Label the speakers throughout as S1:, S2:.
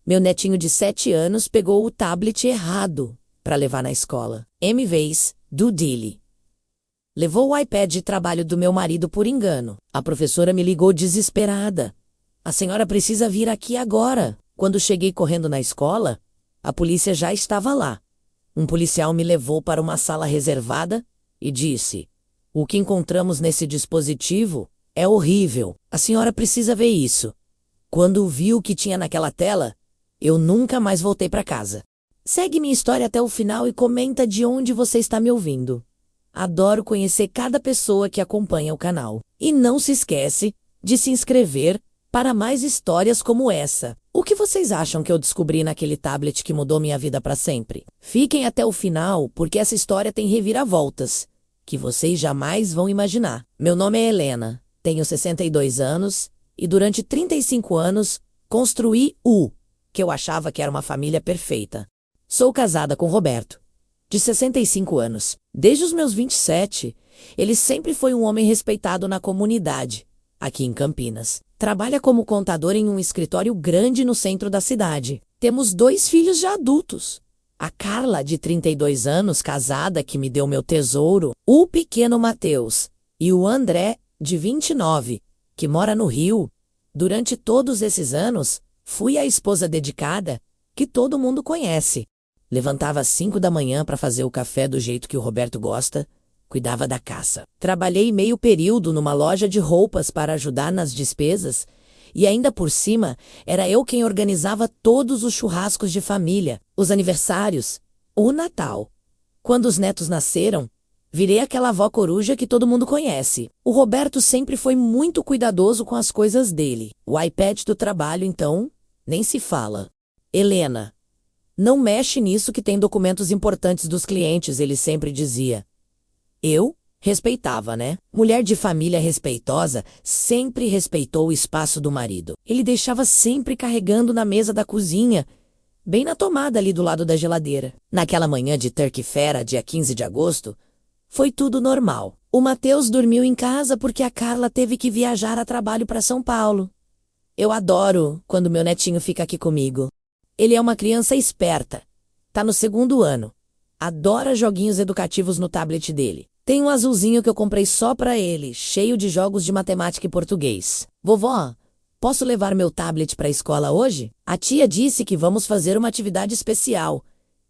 S1: Meu netinho de 7 anos pegou o tablet errado para levar na escola. Em vez do dele. Levou o iPad de trabalho do meu marido por engano. A professora me ligou desesperada. A senhora precisa vir aqui agora. Quando cheguei correndo na escola, a polícia já estava lá. Um policial me levou para uma sala reservada e disse: "O que encontramos nesse dispositivo é horrível. A senhora precisa ver isso." Quando vi o que tinha naquela tela, eu nunca mais voltei para casa. Segue minha história até o final e comenta de onde você está me ouvindo. Adoro conhecer cada pessoa que acompanha o canal. E não se esquece de se inscrever para mais histórias como essa. O que vocês acham que eu descobri naquele tablet que mudou minha vida para sempre? Fiquem até o final, porque essa história tem reviravoltas que vocês jamais vão imaginar. Meu nome é Helena, tenho 62 anos e durante 35 anos construí o que eu achava que era uma família perfeita. Sou casada com Roberto, de 65 anos. Desde os meus 27, ele sempre foi um homem respeitado na comunidade, aqui em Campinas. Trabalha como contador em um escritório grande no centro da cidade. Temos 2 filhos já adultos. A Carla, de 32 anos, casada, que me deu meu tesouro, o pequeno Matheus, e o André, de 29, que mora no Rio. Durante todos esses anos, fui a esposa dedicada que todo mundo conhece. Levantava às 5 da manhã para fazer o café do jeito que o Roberto gosta, cuidava da caça. Trabalhei meio período numa loja de roupas para ajudar nas despesas e ainda por cima era eu quem organizava todos os churrascos de família, os aniversários, o Natal. Quando os netos nasceram, virei aquela avó coruja que todo mundo conhece. O Roberto sempre foi muito cuidadoso com as coisas dele. O iPad do trabalho, então, nem se fala. Helena, não mexe nisso que tem documentos importantes dos clientes, ele sempre dizia. Eu respeitava, né? Mulher de família respeitosa sempre respeitou o espaço do marido. Ele deixava sempre carregando na mesa da cozinha, bem na tomada ali do lado da geladeira. Naquela manhã de terça-feira, dia 15 de agosto, foi tudo normal. O Matheus dormiu em casa porque a Carla teve que viajar a trabalho para São Paulo. Eu adoro quando meu netinho fica aqui comigo. Ele é uma criança esperta. Tá no 2º ano. Adora joguinhos educativos no tablet dele. Tem um azulzinho que eu comprei só para ele, cheio de jogos de matemática e português. Vovó, posso levar meu tablet para a escola hoje? A tia disse que vamos fazer uma atividade especial.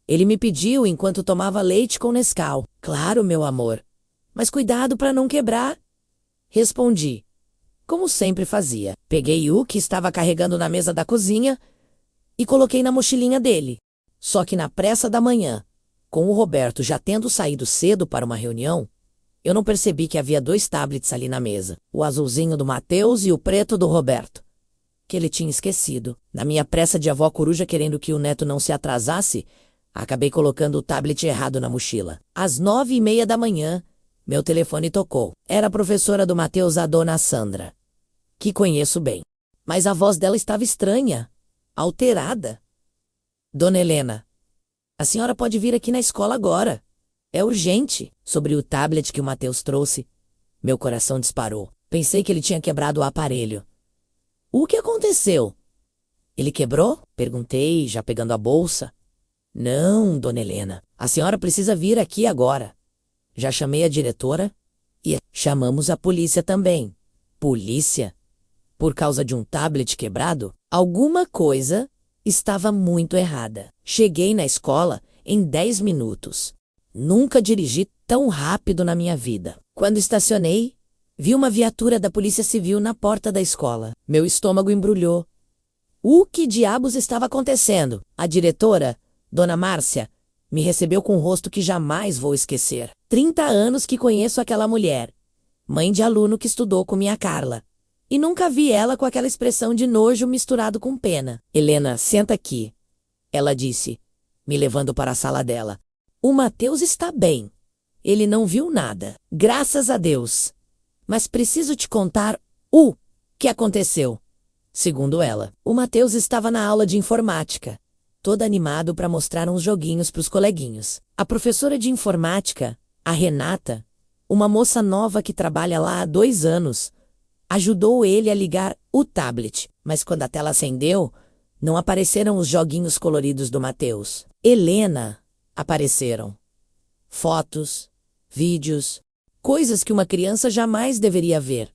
S1: Ele me pediu enquanto tomava leite com Nescau. Claro, meu amor. Mas cuidado para não quebrar. Respondi, como sempre fazia. Peguei o que estava carregando na mesa da cozinha e coloquei na mochilinha dele. Só que na pressa da manhã, com o Roberto já tendo saído cedo para uma reunião, eu não percebi que havia 2 tablets ali na mesa. O azulzinho do Matheus e o preto do Roberto, que ele tinha esquecido. Na minha pressa de avó coruja querendo que o neto não se atrasasse, acabei colocando o tablet errado na mochila. Às 9h30 da manhã, meu telefone tocou. Era a professora do Matheus, a dona Sandra, que conheço bem. Mas a voz dela estava estranha, alterada. Dona Helena, a senhora pode vir aqui na escola agora. É urgente. Sobre o tablet que o Matheus trouxe, meu coração disparou. Pensei que ele tinha quebrado o aparelho. O que aconteceu? Ele quebrou? Perguntei, já pegando a bolsa. Não, dona Helena. A senhora precisa vir aqui agora. Já chamei a diretora e chamamos a polícia também. Polícia? Por causa de um tablet quebrado? Alguma coisa estava muito errada. Cheguei na escola em 10 minutos. Nunca dirigi tão rápido na minha vida. Quando estacionei, vi uma viatura da Polícia Civil na porta da escola. Meu estômago embrulhou. O que diabos estava acontecendo? A diretora, Dona Márcia, me recebeu com um rosto que jamais vou esquecer. 30 anos que conheço aquela mulher. Mãe de aluno que estudou com minha Carla. E nunca vi ela com aquela expressão de nojo misturado com pena. Helena, senta aqui. Ela disse, me levando para a sala dela. O Matheus está bem. Ele não viu nada. Graças a Deus. Mas preciso te contar o que aconteceu. Segundo ela, o Matheus estava na aula de informática, todo animado para mostrar uns joguinhos para os coleguinhas. A professora de informática, a Renata, uma moça nova que trabalha lá há 2 anos, ajudou ele a ligar o tablet, mas quando a tela acendeu, Não apareceram os joguinhos coloridos do Mateus. Helena, apareceram. Fotos, vídeos, coisas que uma criança jamais deveria ver.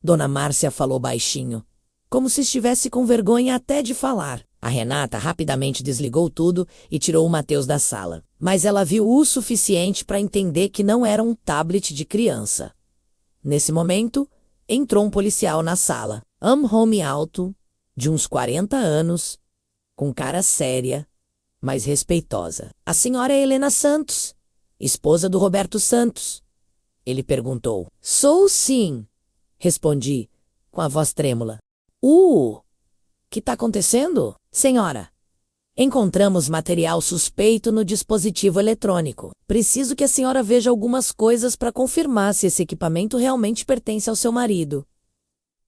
S1: Dona Márcia falou baixinho, como se estivesse com vergonha até de falar. A Renata rapidamente desligou tudo e tirou o Mateus da sala. Mas ela viu o suficiente para entender que não era um tablet de criança. Nesse momento, entrou um policial na sala. Homem alto, de uns 40 anos, com cara séria, mas respeitosa. A senhora é Helena Santos, esposa do Roberto Santos? Ele perguntou. Sou sim, respondi, com a voz trêmula. Que está acontecendo? Senhora, encontramos material suspeito no dispositivo eletrônico. Preciso que a senhora veja algumas coisas para confirmar se esse equipamento realmente pertence ao seu marido.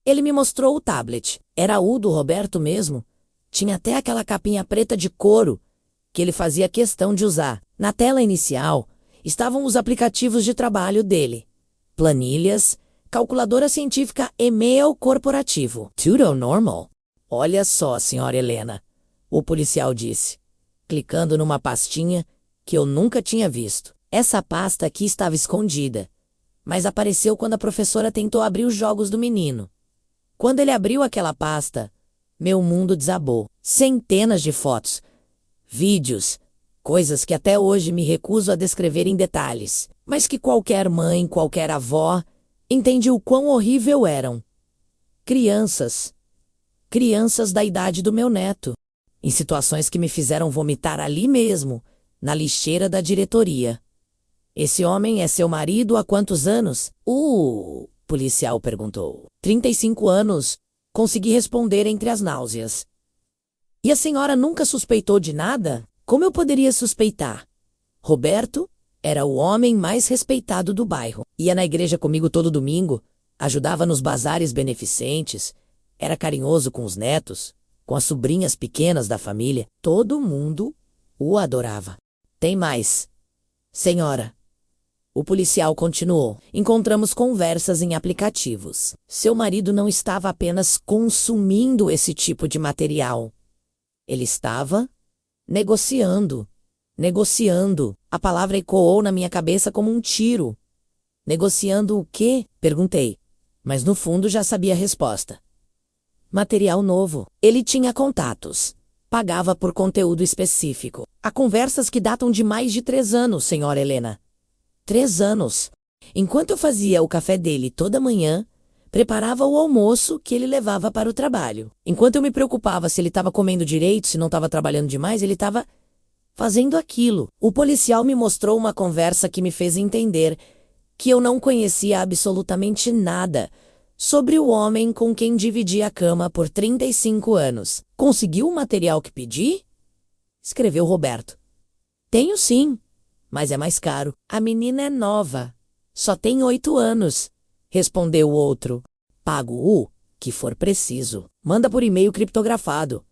S1: Ele me mostrou o tablet. Era o do Roberto mesmo. Tinha até aquela capinha preta de couro que ele fazia questão de usar. Na tela inicial estavam os aplicativos de trabalho dele. Planilhas, calculadora científica e e-mail corporativo. Tudo normal. Olha só, senhora Helena, o policial disse, clicando numa pastinha que eu nunca tinha visto. Essa pasta aqui estava escondida, mas apareceu quando a professora tentou abrir os jogos do menino. Quando ele abriu aquela pasta, meu mundo desabou. Centenas de fotos, vídeos, coisas que até hoje me recuso a descrever em detalhes, mas que qualquer mãe, qualquer avó, entende o quão horrível eram. Crianças da idade do meu neto, em situações que me fizeram vomitar ali mesmo, na lixeira da diretoria. Esse homem é seu marido há quantos anos? O policial perguntou. 35 anos, consegui responder entre as náuseas. E a senhora nunca suspeitou de nada? Como eu poderia suspeitar? Roberto era o homem mais respeitado do bairro. Ia na igreja comigo todo domingo, ajudava nos bazares beneficentes, era carinhoso com os netos, com as sobrinhas pequenas da família. Todo mundo o adorava. Tem mais. Senhora, o policial continuou. Encontramos conversas em aplicativos. Seu marido não estava apenas consumindo esse tipo de material. Ele estava negociando. Negociando. A palavra ecoou na minha cabeça como um tiro. Negociando o quê? Perguntei. Mas no fundo já sabia a resposta. Material novo. Ele tinha contatos. Pagava por conteúdo específico. Há conversas que datam de mais de 3 anos, senhora Helena. 3 anos. Enquanto eu fazia o café dele toda manhã, preparava o almoço que ele levava para o trabalho. Enquanto eu me preocupava se ele estava comendo direito, se não estava trabalhando demais, ele estava fazendo aquilo. O policial me mostrou uma conversa que me fez entender que eu não conhecia absolutamente nada sobre o homem com quem dividi a cama por 35 anos. Conseguiu o material que pedi? Escreveu Roberto. Tenho sim, mas é mais caro. A menina é nova. Só tem 8 anos, respondeu o outro. Pago o que for preciso. Manda por e-mail criptografado.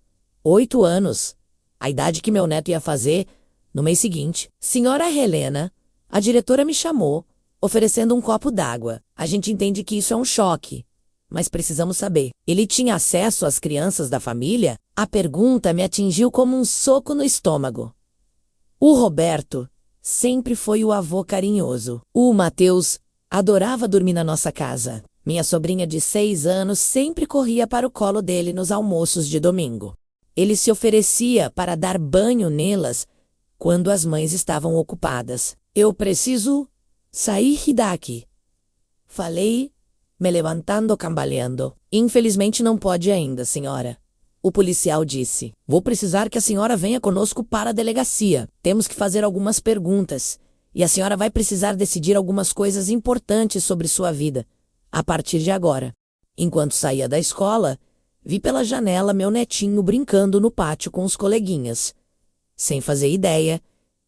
S1: 8 anos. A idade que meu neto ia fazer no mês seguinte. Senhora Helena, a diretora me chamou, oferecendo um copo d'água. A gente entende que isso é um choque, mas precisamos saber. Ele tinha acesso às crianças da família? A pergunta me atingiu como um soco no estômago. O Roberto sempre foi o avô carinhoso. O Mateus adorava dormir na nossa casa. Minha sobrinha de 6 anos sempre corria para o colo dele nos almoços de domingo. Ele se oferecia para dar banho nelas quando as mães estavam ocupadas. Eu preciso sair daqui, falei, me levantando cambaleando. Infelizmente não pode ainda, senhora. O policial disse. Vou precisar que a senhora venha conosco para a delegacia. Temos que fazer algumas perguntas. E a senhora vai precisar decidir algumas coisas importantes sobre sua vida, a partir de agora. Enquanto saía da escola, vi pela janela meu netinho brincando no pátio com os coleguinhas, sem fazer ideia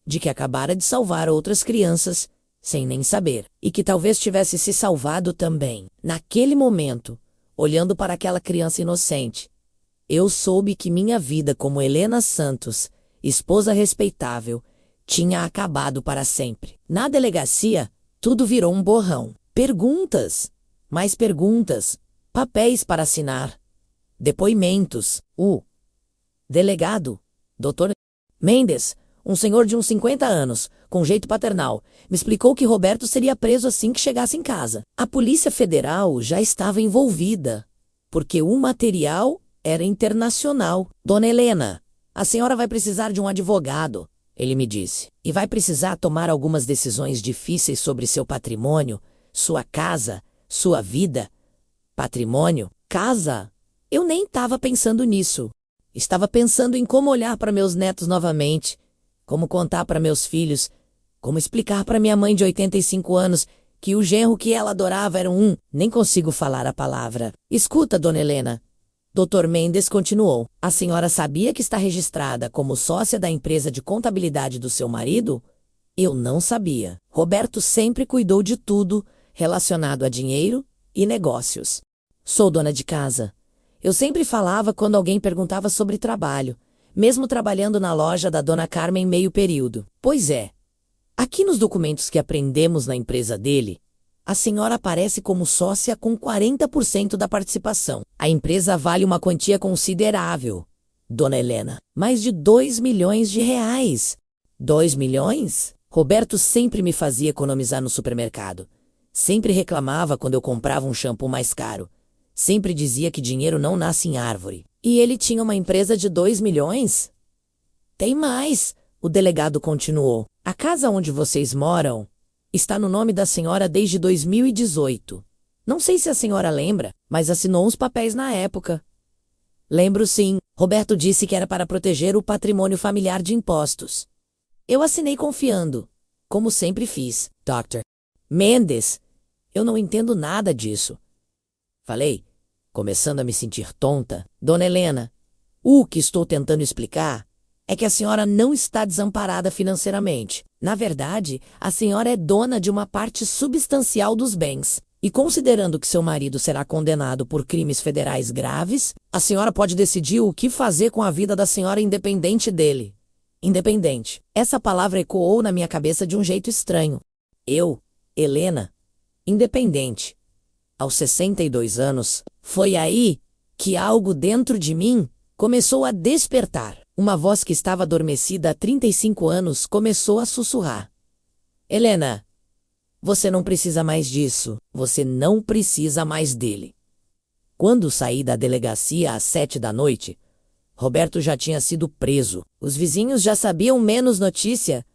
S1: de que acabara de salvar outras crianças, sem nem saber, e que talvez tivesse se salvado também. Naquele momento, olhando para aquela criança inocente, eu soube que minha vida como Helena Santos, esposa respeitável, tinha acabado para sempre. Na delegacia, tudo virou um borrão. Perguntas, mais perguntas, papéis para assinar, depoimentos. Delegado, Dr. Mendes, um senhor de uns 50 anos, com jeito paternal, me explicou que Roberto seria preso assim que chegasse em casa. A Polícia Federal já estava envolvida, porque o material era internacional. Dona Helena, a senhora vai precisar de um advogado, ele me disse, e vai precisar tomar algumas decisões difíceis sobre seu patrimônio, sua casa, sua vida. Patrimônio? Casa? Eu nem estava pensando nisso. Estava pensando em como olhar para meus netos novamente, como contar para meus filhos, como explicar para minha mãe de 85 anos que o genro que ela adorava era nem consigo falar a palavra. Escuta, Dona Helena. Dr. Mendes continuou. A senhora sabia que está registrada como sócia da empresa de contabilidade do seu marido? Eu não sabia. Roberto sempre cuidou de tudo relacionado a dinheiro e negócios. Sou dona de casa. Eu sempre falava quando alguém perguntava sobre trabalho, mesmo trabalhando na loja da dona Carmen meio período. Pois é. Aqui nos documentos que aprendemos na empresa dele, a senhora aparece como sócia com 40% da participação. A empresa vale uma quantia considerável, Dona Helena. Mais de 2 milhões de reais. 2 milhões? Roberto sempre me fazia economizar no supermercado. Sempre reclamava quando eu comprava um shampoo mais caro. Sempre dizia que dinheiro não nasce em árvore. E ele tinha uma empresa de 2 milhões? Tem mais, o delegado continuou. A casa onde vocês moram está no nome da senhora desde 2018. Não sei se a senhora lembra, mas assinou uns papéis na época. Lembro sim. Roberto disse que era para proteger o patrimônio familiar de impostos. Eu assinei confiando, como sempre fiz. Dr. Mendes, eu não entendo nada disso. Falei, começando a me sentir tonta. Dona Helena, o que estou tentando explicar é que a senhora não está desamparada financeiramente. Na verdade, a senhora é dona de uma parte substancial dos bens. E considerando que seu marido será condenado por crimes federais graves, a senhora pode decidir o que fazer com a vida da senhora independente dele. Independente. Essa palavra ecoou na minha cabeça de um jeito estranho. Eu, Helena, independente. Aos 62 anos, foi aí que algo dentro de mim começou a despertar. Uma voz que estava adormecida há 35 anos começou a sussurrar. Helena, você não precisa mais disso. Você não precisa mais dele. Quando saí da delegacia às 7 da noite, Roberto já tinha sido preso. Os vizinhos já sabiam menos notícia.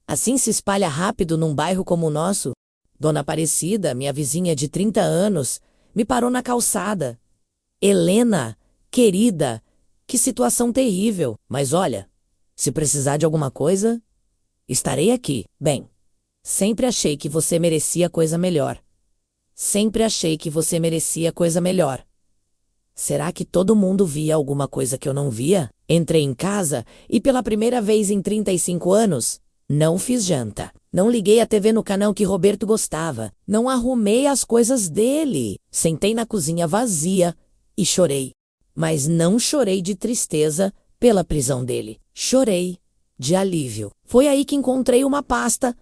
S1: Assim se espalha rápido num bairro como o nosso. Dona Aparecida, minha vizinha de 30 anos, me parou na calçada. Helena, querida, que situação terrível. Mas olha, se precisar de alguma coisa, estarei aqui. Bem, sempre achei que você merecia coisa melhor. Sempre achei que você merecia coisa melhor. Será que todo mundo via alguma coisa que eu não via? Entrei em casa e pela primeira vez em 35 anos, não fiz janta. Não liguei a TV no canal que Roberto gostava. Não arrumei as coisas dele. Sentei na cozinha vazia e chorei. Mas não chorei de tristeza pela prisão dele. Chorei de alívio. Foi aí que encontrei uma pasta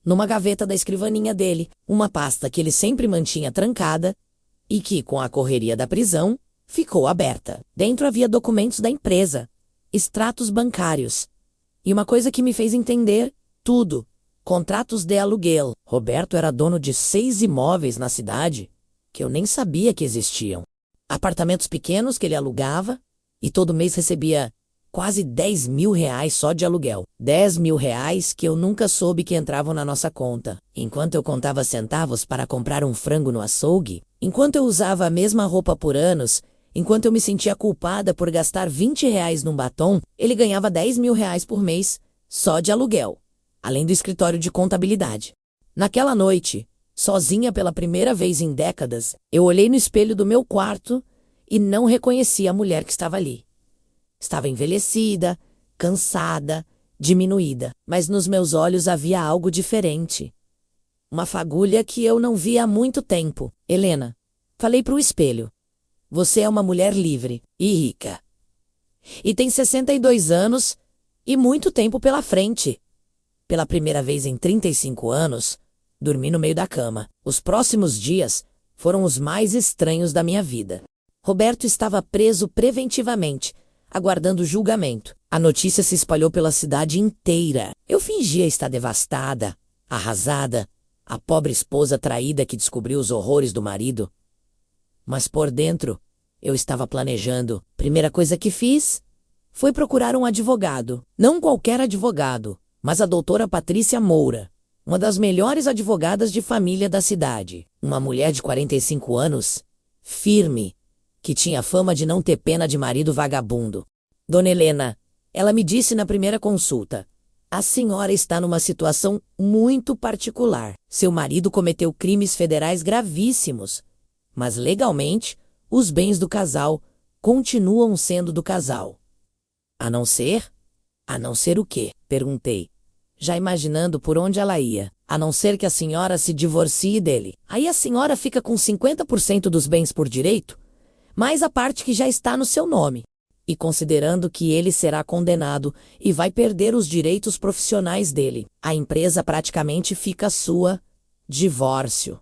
S1: numa gaveta da escrivaninha dele. Uma pasta que ele sempre mantinha trancada e que, com a correria da prisão, ficou aberta. Dentro havia documentos da empresa, extratos bancários e uma coisa que me fez entender tudo. Contratos de aluguel. Roberto era dono de 6 imóveis na cidade que eu nem sabia que existiam. Apartamentos pequenos que ele alugava e todo mês recebia quase 10 mil reais só de aluguel. 10 mil reais que eu nunca soube que entravam na nossa conta. Enquanto eu contava centavos para comprar um frango no açougue, enquanto eu usava a mesma roupa por anos, enquanto eu me sentia culpada por gastar 20 reais num batom, ele ganhava 10 mil reais por mês só de aluguel, além do escritório de contabilidade. Naquela noite, sozinha pela primeira vez em décadas, eu olhei no espelho do meu quarto e não reconheci a mulher que estava ali. Estava envelhecida, cansada, diminuída, mas nos meus olhos havia algo diferente. Uma fagulha que eu não via há muito tempo. Helena, falei para o espelho. Você é uma mulher livre e rica. E tem 62 anos e muito tempo pela frente. Pela primeira vez em 35 anos, dormi no meio da cama. Os próximos dias foram os mais estranhos da minha vida. Roberto estava preso preventivamente, aguardando julgamento. A notícia se espalhou pela cidade inteira. Eu fingia estar devastada, arrasada, a pobre esposa traída que descobriu os horrores do marido. Mas por dentro, eu estava planejando. Primeira coisa que fiz foi procurar um advogado. Não qualquer advogado, mas a doutora Patrícia Moura, uma das melhores advogadas de família da cidade. Uma mulher de 45 anos, firme, que tinha fama de não ter pena de marido vagabundo. Dona Helena, ela me disse na primeira consulta: a senhora está numa situação muito particular. Seu marido cometeu crimes federais gravíssimos, mas legalmente, os bens do casal continuam sendo do casal. A não ser? A não ser o quê? Perguntei, já imaginando por onde ela ia. A não ser que a senhora se divorcie dele. Aí a senhora fica com 50% dos bens por direito, mais a parte que já está no seu nome. E considerando que ele será condenado e vai perder os direitos profissionais dele, a empresa praticamente fica sua. Divórcio.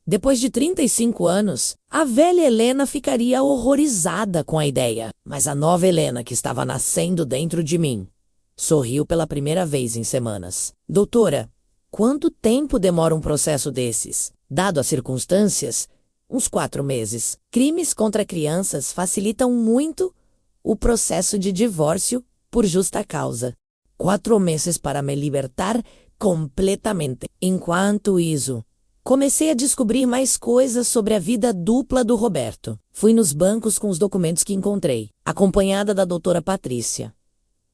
S1: Depois de 35 anos, a velha Helena ficaria horrorizada com a ideia, mas a nova Helena, que estava nascendo dentro de mim, sorriu pela primeira vez em semanas. Doutora, quanto tempo demora um processo desses? Dado as circunstâncias, uns 4 meses. Crimes contra crianças facilitam muito o processo de divórcio por justa causa. 4 meses para me libertar completamente. Enquanto isso, comecei a descobrir mais coisas sobre a vida dupla do Roberto. Fui nos bancos com os documentos que encontrei, acompanhada da doutora Patrícia.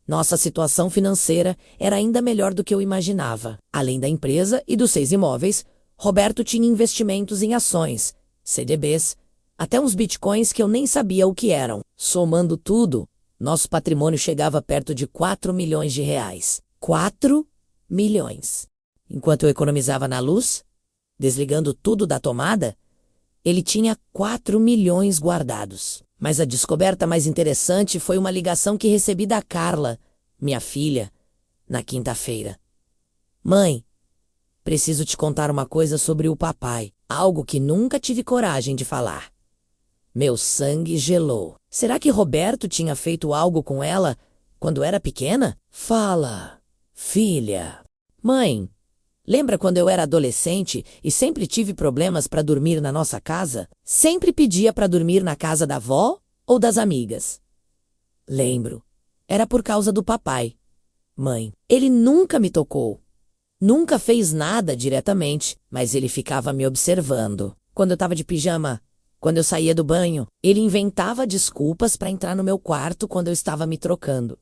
S1: Nossa situação financeira era ainda melhor do que eu imaginava. Além da empresa e dos 6 imóveis, Roberto tinha investimentos em ações, CDBs, até uns bitcoins que eu nem sabia o que eram. Somando tudo, nosso patrimônio chegava perto de 4 milhões de reais. 4 milhões. Enquanto eu economizava na luz, desligando tudo da tomada, ele tinha 4 milhões guardados. Mas a descoberta mais interessante foi uma ligação que recebi da Carla, minha filha, na quinta-feira. Mãe, preciso te contar uma coisa sobre o papai, algo que nunca tive coragem de falar. Meu sangue gelou. Será que Roberto tinha feito algo com ela quando era pequena? Fala, filha. Mãe, lembra quando eu era adolescente e sempre tive problemas para dormir na nossa casa? Sempre pedia para dormir na casa da avó ou das amigas. Lembro. Era por causa do papai. Mãe, ele nunca me tocou. Nunca fez nada diretamente, mas ele ficava me observando. Quando eu estava de pijama, quando eu saía do banho, ele inventava desculpas para entrar no meu quarto quando eu estava me trocando.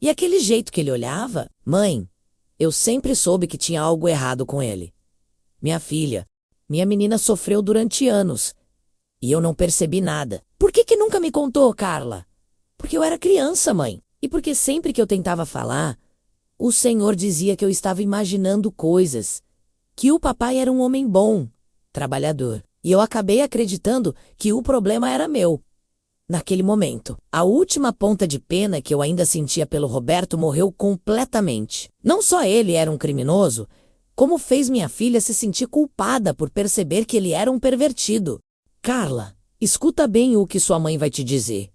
S1: E aquele jeito que ele olhava, mãe, eu sempre soube que tinha algo errado com ele. Minha filha, minha menina sofreu durante anos e eu não percebi nada. Por que nunca me contou, Carla? Porque eu era criança, mãe. E porque sempre que eu tentava falar, o Senhor dizia que eu estava imaginando coisas, que o papai era um homem bom, trabalhador. E eu acabei acreditando que o problema era meu. Naquele momento, a última ponta de pena que eu ainda sentia pelo Roberto morreu completamente. Não só ele era um criminoso, como fez minha filha se sentir culpada por perceber que ele era um pervertido. Carla, escuta bem o que sua mãe vai te dizer.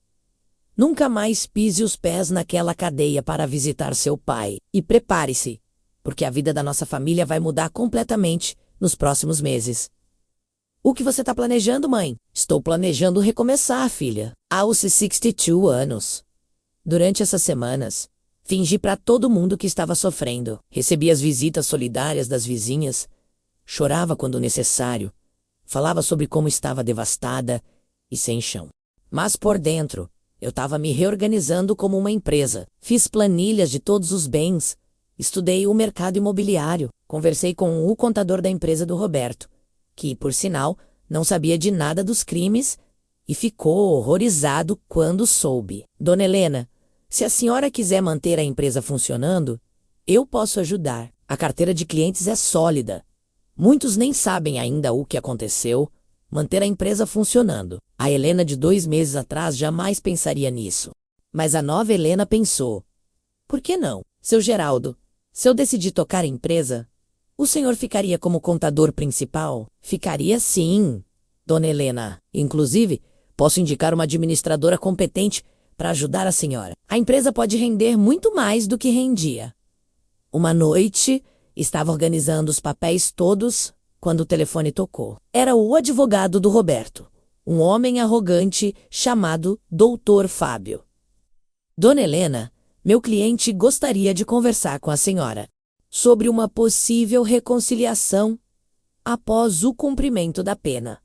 S1: Nunca mais pise os pés naquela cadeia para visitar seu pai. E prepare-se, porque a vida da nossa família vai mudar completamente nos próximos meses. O que você está planejando, mãe? Estou planejando recomeçar, filha. Aos 62 anos. Durante essas semanas, fingi para todo mundo que estava sofrendo. Recebi as visitas solidárias das vizinhas. Chorava quando necessário. Falava sobre como estava devastada e sem chão. Mas por dentro, eu estava me reorganizando como uma empresa. Fiz planilhas de todos os bens. Estudei o mercado imobiliário. Conversei com o contador da empresa do Roberto, que, por sinal, não sabia de nada dos crimes e ficou horrorizado quando soube. Dona Helena, se a senhora quiser manter a empresa funcionando, eu posso ajudar. A carteira de clientes é sólida. Muitos nem sabem ainda o que aconteceu. Manter a empresa funcionando. A Helena de 2 meses atrás jamais pensaria nisso. Mas a nova Helena pensou. Por que não? Seu Geraldo, se eu decidir tocar a empresa, o senhor ficaria como contador principal? Ficaria sim, Dona Helena. Inclusive, posso indicar uma administradora competente para ajudar a senhora. A empresa pode render muito mais do que rendia. Uma noite, estava organizando os papéis todos quando o telefone tocou. Era o advogado do Roberto, um homem arrogante chamado Dr. Fábio. Dona Helena, meu cliente gostaria de conversar com a senhora sobre uma possível reconciliação após o cumprimento da pena.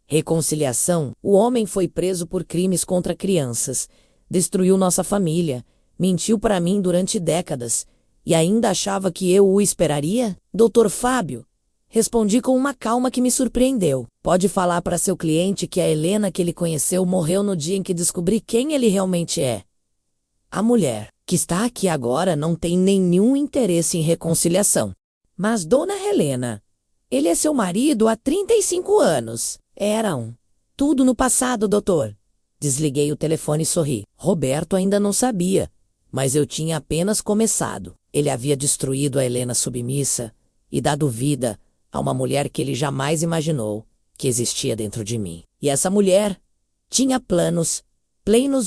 S1: Reconciliação? O homem foi preso por crimes contra crianças, destruiu nossa família, mentiu para mim durante décadas e ainda achava que eu o esperaria? Dr. Fábio, respondi com uma calma que me surpreendeu. Pode falar para seu cliente que a Helena que ele conheceu morreu no dia em que descobri quem ele realmente é. A mulher que está aqui agora não tem nenhum interesse em reconciliação. Mas, dona Helena, ele é seu marido há 35 anos. Eram. Tudo no passado, doutor. Desliguei o telefone e sorri. Roberto ainda não sabia, mas eu tinha apenas começado. Ele havia destruído a Helena submissa e dado vida a uma mulher que ele jamais imaginou que existia dentro de mim. E essa mulher tinha planos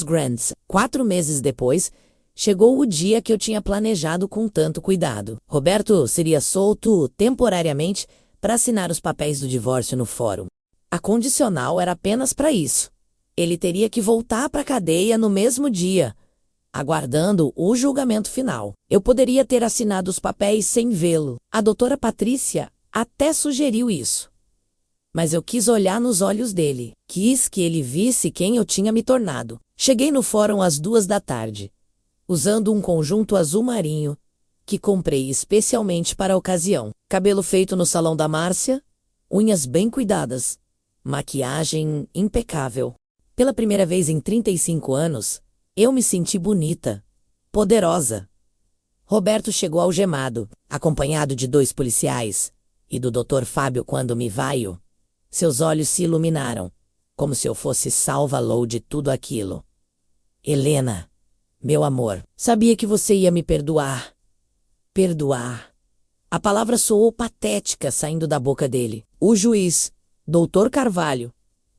S1: grandes. 4 meses depois, chegou o dia que eu tinha planejado com tanto cuidado. Roberto seria solto temporariamente para assinar os papéis do divórcio no fórum. A condicional era apenas para isso. Ele teria que voltar para a cadeia no mesmo dia, aguardando o julgamento final. Eu poderia ter assinado os papéis sem vê-lo. A doutora Patrícia até sugeriu isso. Mas eu quis olhar nos olhos dele. Quis que ele visse quem eu tinha me tornado. Cheguei no fórum às 2 da tarde, usando um conjunto azul marinho que comprei especialmente para a ocasião. Cabelo feito no salão da Márcia, unhas bem cuidadas, maquiagem impecável. Pela primeira vez em 35 anos, eu me senti bonita, poderosa. Roberto chegou algemado, acompanhado de 2 policiais, e do Dr. Fábio quando me veio. Seus olhos se iluminaram, como se eu fosse salva-lo de tudo aquilo. Helena, meu amor, sabia que você ia me perdoar. Perdoar. A palavra soou patética saindo da boca dele. O juiz, Dr. Carvalho,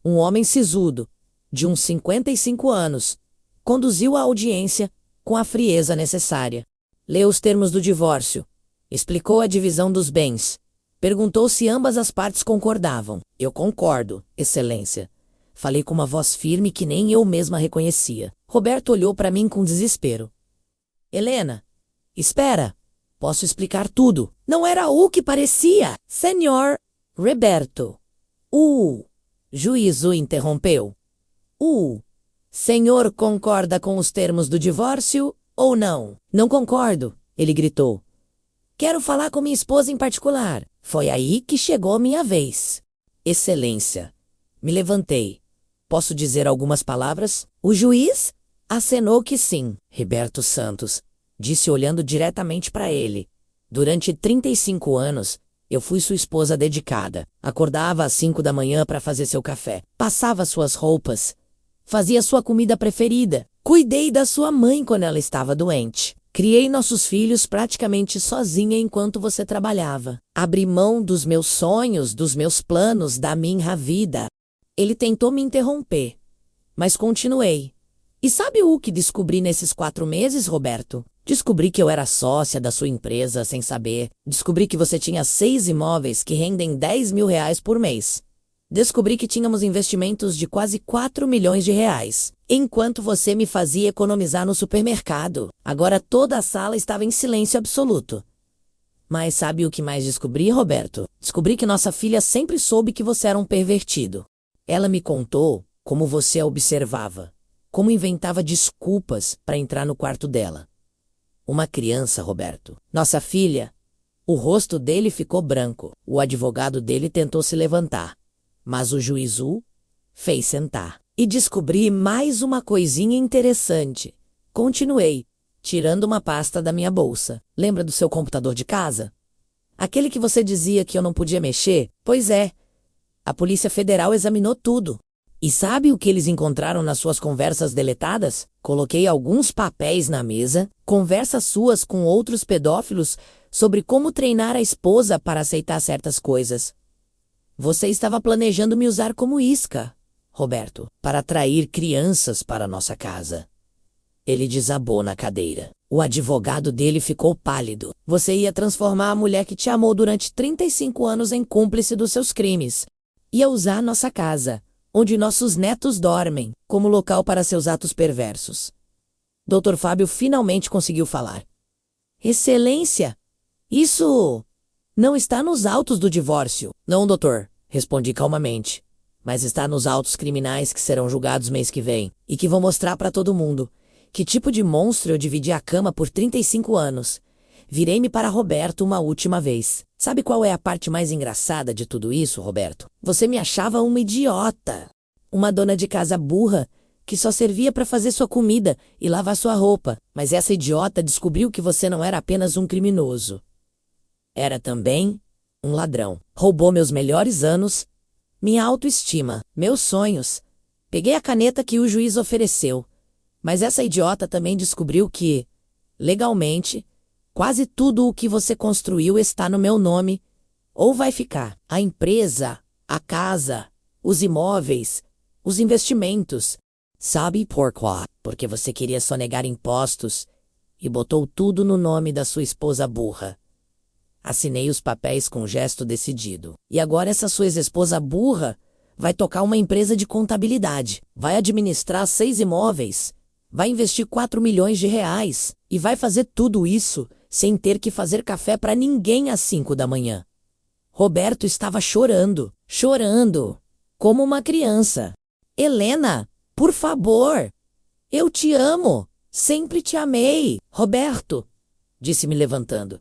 S1: um homem sisudo, de uns 55 anos, conduziu a audiência com a frieza necessária. Leu os termos do divórcio, explicou a divisão dos bens, perguntou se ambas as partes concordavam. Eu concordo, Excelência. Falei com uma voz firme que nem eu mesma reconhecia. Roberto olhou para mim com desespero. Helena, espera. Posso explicar tudo. Não era o que parecia. Senhor Roberto. O juiz o interrompeu. O senhor concorda com os termos do divórcio ou não? Não concordo, ele gritou. Quero falar com minha esposa em particular. Foi aí que chegou minha vez. Excelência. Me levantei. Posso dizer algumas palavras? O juiz acenou que sim. Roberto Santos disse olhando diretamente para ele. Durante 35 anos, eu fui sua esposa dedicada. Acordava às 5 da manhã para fazer seu café. Passava suas roupas. Fazia sua comida preferida. Cuidei da sua mãe quando ela estava doente. Criei nossos filhos praticamente sozinha enquanto você trabalhava. Abri mão dos meus sonhos, dos meus planos, da minha vida. Ele tentou me interromper, mas continuei. E sabe o que descobri nesses 4 meses, Roberto? Descobri que eu era sócia da sua empresa sem saber. Descobri que você tinha 6 imóveis que rendem R$ 10.000 por mês. Descobri que tínhamos investimentos de quase 4 milhões de reais, enquanto você me fazia economizar no supermercado. Agora toda a sala estava em silêncio absoluto. Mas sabe o que mais descobri, Roberto? Descobri que nossa filha sempre soube que você era um pervertido. Ela me contou como você a observava, como inventava desculpas para entrar no quarto dela. Uma criança, Roberto. Nossa filha. O rosto dele ficou branco. O advogado dele tentou se levantar, mas o juiz o fez sentar. E descobri mais uma coisinha interessante. Continuei, tirando uma pasta da minha bolsa. Lembra do seu computador de casa? Aquele que você dizia que eu não podia mexer? Pois é. A Polícia Federal examinou tudo. E sabe o que eles encontraram nas suas conversas deletadas? Coloquei alguns papéis na mesa, conversas suas com outros pedófilos sobre como treinar a esposa para aceitar certas coisas. Você estava planejando me usar como isca, Roberto, para atrair crianças para nossa casa. Ele desabou na cadeira. O advogado dele ficou pálido. Você ia transformar a mulher que te amou durante 35 anos em cúmplice dos seus crimes. Ia usar nossa casa, onde nossos netos dormem, como local para seus atos perversos. Dr. Fábio finalmente conseguiu falar. Excelência, isso não está nos autos do divórcio. Não, doutor, respondi calmamente. Mas está nos autos criminais que serão julgados mês que vem e que vão mostrar para todo mundo que tipo de monstro eu dividi a cama por 35 anos. Virei-me para Roberto uma última vez. Sabe qual é a parte mais engraçada de tudo isso, Roberto? Você me achava uma idiota. Uma dona de casa burra que só servia para fazer sua comida e lavar sua roupa. Mas essa idiota descobriu que você não era apenas um criminoso. Era também um ladrão. Roubou meus melhores anos, minha autoestima, meus sonhos. Peguei a caneta que o juiz ofereceu. Mas essa idiota também descobriu que, legalmente, quase tudo o que você construiu está no meu nome, ou vai ficar. A empresa, a casa, os imóveis, os investimentos. Sabe por quê? Porque você queria sonegar impostos e botou tudo no nome da sua esposa burra. Assinei os papéis com um gesto decidido. E agora essa sua ex-esposa burra vai tocar uma empresa de contabilidade, vai administrar 6 imóveis, vai investir 4 milhões de reais e vai fazer tudo isso sem ter que fazer café para ninguém às 5 da manhã. Roberto estava chorando, como uma criança. Helena, por favor, eu te amo, sempre te amei. Roberto, disse-me levantando.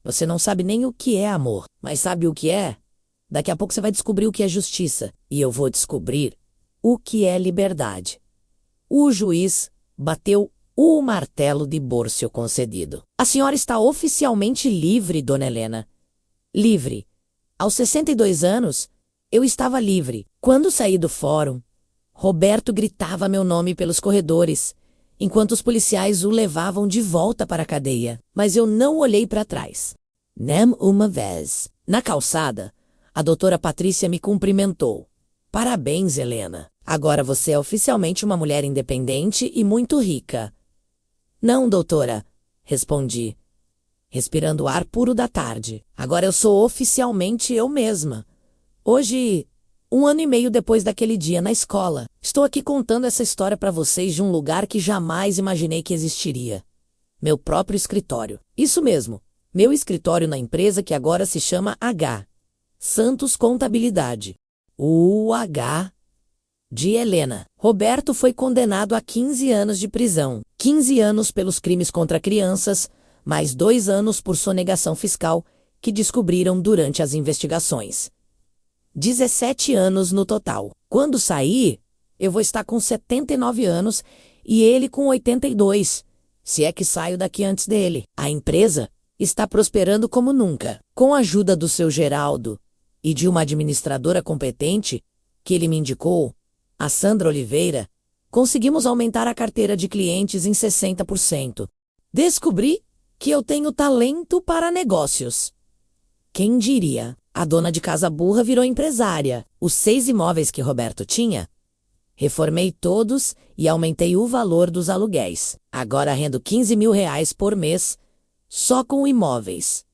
S1: Você não sabe nem o que é amor, mas sabe o que é? Daqui a pouco você vai descobrir o que é justiça, e eu vou descobrir o que é liberdade. O juiz bateu o martelo de bôrcio concedido. A senhora está oficialmente livre, dona Helena. Livre. Aos 62 anos, eu estava livre. Quando saí do fórum, Roberto gritava meu nome pelos corredores, enquanto os policiais o levavam de volta para a cadeia. Mas eu não olhei para trás. Nem uma vez. Na calçada, a doutora Patrícia me cumprimentou. Parabéns, Helena. Agora você é oficialmente uma mulher independente e muito rica. Não, doutora, respondi, respirando o ar puro da tarde. Agora eu sou oficialmente eu mesma. Hoje, 1 ano e meio depois daquele dia na escola, estou aqui contando essa história para vocês de um lugar que jamais imaginei que existiria. Meu próprio escritório. Isso mesmo, meu escritório na empresa que agora se chama H. Santos Contabilidade. O H de Helena. Roberto foi condenado a 15 anos de prisão. 15 anos pelos crimes contra crianças, mais 2 anos por sonegação fiscal que descobriram durante as investigações. 17 anos no total. Quando sair, eu vou estar com 79 anos e ele com 82, se é que saio daqui antes dele. A empresa está prosperando como nunca. Com a ajuda do seu Geraldo e de uma administradora competente que ele me indicou, a Sandra Oliveira, conseguimos aumentar a carteira de clientes em 60%. Descobri que eu tenho talento para negócios. Quem diria? A dona de casa burra virou empresária. Os 6 imóveis que Roberto tinha, reformei todos e aumentei o valor dos aluguéis. Agora rendo 15 mil reais por mês, só com imóveis.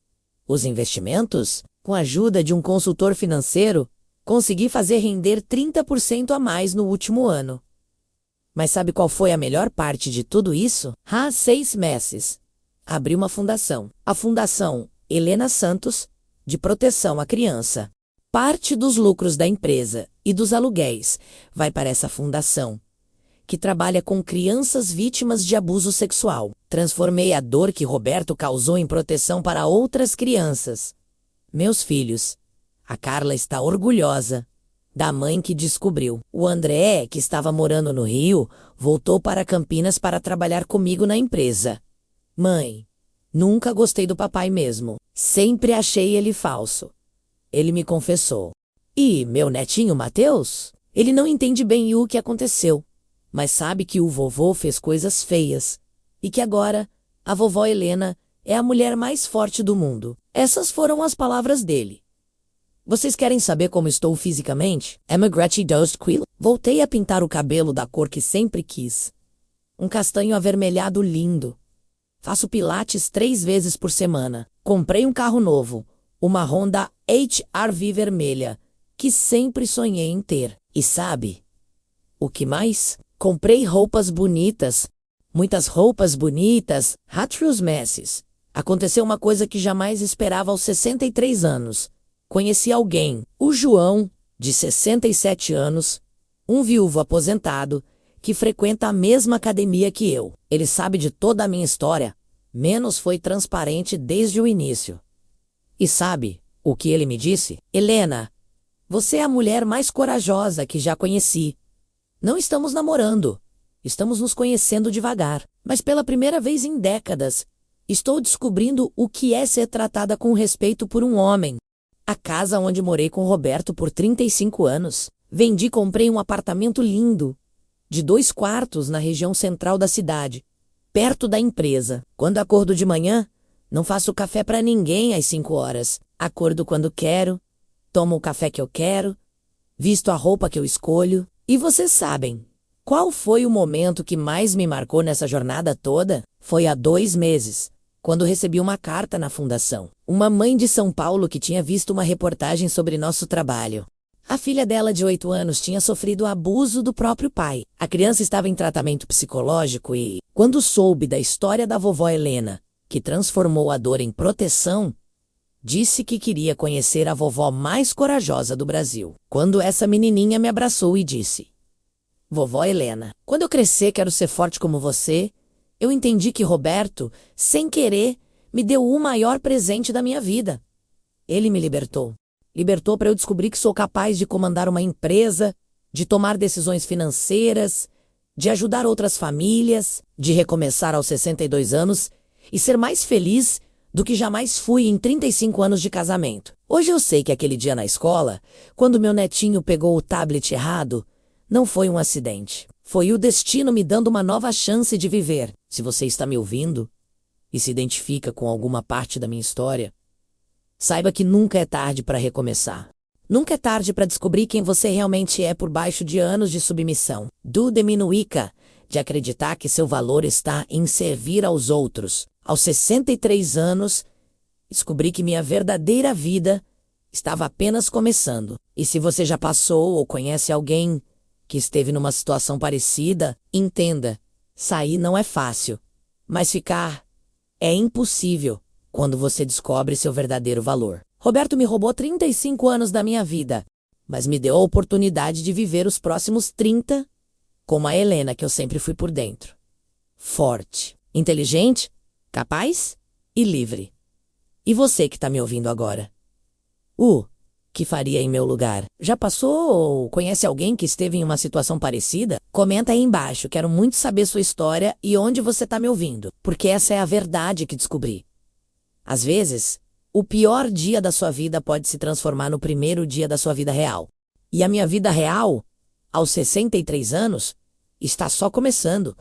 S1: Os investimentos, com a ajuda de um consultor financeiro, consegui fazer render 30% a mais no último ano. Mas sabe qual foi a melhor parte de tudo isso? Há 6 meses, abri uma fundação. A Fundação Helena Santos, de proteção à criança. Parte dos lucros da empresa e dos aluguéis vai para essa fundação, que trabalha com crianças vítimas de abuso sexual. Transformei a dor que Roberto causou em proteção para outras crianças. Meus filhos. A Carla está orgulhosa da mãe que descobriu. O André, que estava morando no Rio, voltou para Campinas para trabalhar comigo na empresa. Mãe, nunca gostei do papai mesmo. Sempre achei ele falso. Ele me confessou. E meu netinho Mateus? Ele não entende bem o que aconteceu, mas sabe que o vovô fez coisas feias e que agora a vovó Helena é a mulher mais forte do mundo. Essas foram as palavras dele. Vocês querem saber como estou fisicamente? Voltei a pintar o cabelo da cor que sempre quis. Um castanho avermelhado lindo. Faço pilates 3 vezes por semana. Comprei um carro novo, uma Honda HR-V vermelha, que sempre sonhei em ter. E sabe o que mais? Comprei roupas bonitas, muitas roupas bonitas, Hot Wheels Messes. Aconteceu uma coisa que jamais esperava aos 63 anos. Conheci alguém, o João, de 67 anos, um viúvo aposentado, que frequenta a mesma academia que eu. Ele sabe de toda a minha história, menos foi transparente desde o início. E sabe o que ele me disse? Helena, você é a mulher mais corajosa que já conheci. Não estamos namorando, estamos nos conhecendo devagar, mas pela primeira vez em décadas, estou descobrindo o que é ser tratada com respeito por um homem. A casa onde morei com Roberto por 35 anos. Vendi e comprei um apartamento lindo, de 2 quartos na região central da cidade, perto da empresa. Quando acordo de manhã, não faço café para ninguém às 5 horas. Acordo quando quero, tomo o café que eu quero, visto a roupa que eu escolho. E vocês sabem, qual foi o momento que mais me marcou nessa jornada toda? Foi há 2 meses, quando recebi uma carta na fundação. Uma mãe de São Paulo que tinha visto uma reportagem sobre nosso trabalho. A filha dela de 8 anos tinha sofrido abuso do próprio pai. A criança estava em tratamento psicológico e, quando soube da história da vovó Helena, que transformou a dor em proteção, disse que queria conhecer a vovó mais corajosa do Brasil. Quando essa menininha me abraçou e disse: Vovó Helena, quando eu crescer quero ser forte como você, eu entendi que Roberto, sem querer, me deu o maior presente da minha vida. Ele me libertou. Libertou para eu descobrir que sou capaz de comandar uma empresa, de tomar decisões financeiras, de ajudar outras famílias, de recomeçar aos 62 anos e ser mais feliz do que jamais fui em 35 anos de casamento. Hoje eu sei que aquele dia na escola, quando meu netinho pegou o tablet errado, não foi um acidente. Foi o destino me dando uma nova chance de viver. Se você está me ouvindo e se identifica com alguma parte da minha história, saiba que nunca é tarde para recomeçar. Nunca é tarde para descobrir quem você realmente é por baixo de anos de submissão. Do diminuica, de acreditar que seu valor está em servir aos outros. Aos 63 anos, descobri que minha verdadeira vida estava apenas começando. E se você já passou ou conhece alguém que esteve numa situação parecida, entenda, sair não é fácil, mas ficar é impossível quando você descobre seu verdadeiro valor. Roberto me roubou 35 anos da minha vida, mas me deu a oportunidade de viver os próximos 30 como a Helena que eu sempre fui por dentro. Forte, inteligente, capaz e livre. E você que está me ouvindo agora? Que faria em meu lugar? Já passou ou conhece alguém que esteve em uma situação parecida? Comenta aí embaixo, quero muito saber sua história e onde você está me ouvindo, porque essa é a verdade que descobri. Às vezes, o pior dia da sua vida pode se transformar no primeiro dia da sua vida real. E a minha vida real, aos 63 anos, está só começando.